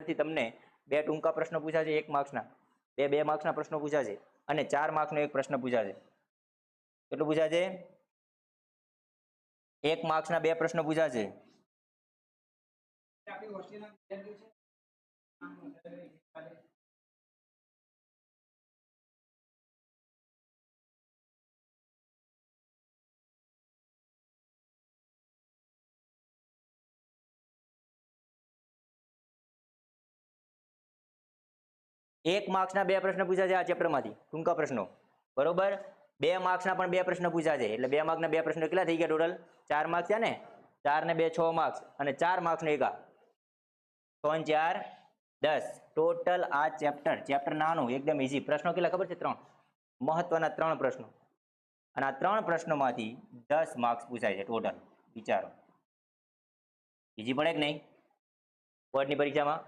થી તમને 2 ટૂંકા પ્રશ્નો પૂછાશે 1 માર્ક્સના, 2 માર્ક્સના પ્રશ્નો પૂછાશે અને 4 માર્ક્સનો એક પ્રશ્ન પૂછાશે. કેટલું પૂછાશે? 1 માર્ક્સના 2 પ્રશ્નો પૂછાશે. એક માર્ક્સના 2 પ્રશ્ન પૂછાશે આ ચેપ્ટરમાંથી, ટૂંકા પ્રશ્નો. બરોબર? 2 માર્ક્સના પણ 2 પ્રશ્ન પૂછાશે. એટલે 2 માર્ક્સના 2 પ્રશ્નો કેટલા થઈ ગયા ટોટલ? 4 માર્ક્સ થયા ને? 4 ને 2 6 માર્ક્સ અને 4 માર્ક્સનો એક આ. 6 ને 4 10. ટોટલ આ ચેપ્ટર નાનું એકદમ ઈઝી. પ્રશ્નો કેટલા ખબર છે? 3. મહત્વના 3 પ્રશ્નો. અને આ 3 પ્રશ્નોમાંથી 10 માર્ક્સ પૂછાય છે ટોટલ. વિચારો. ઈઝી પડે કે નહીં? બોર્ડની પરીક્ષામાં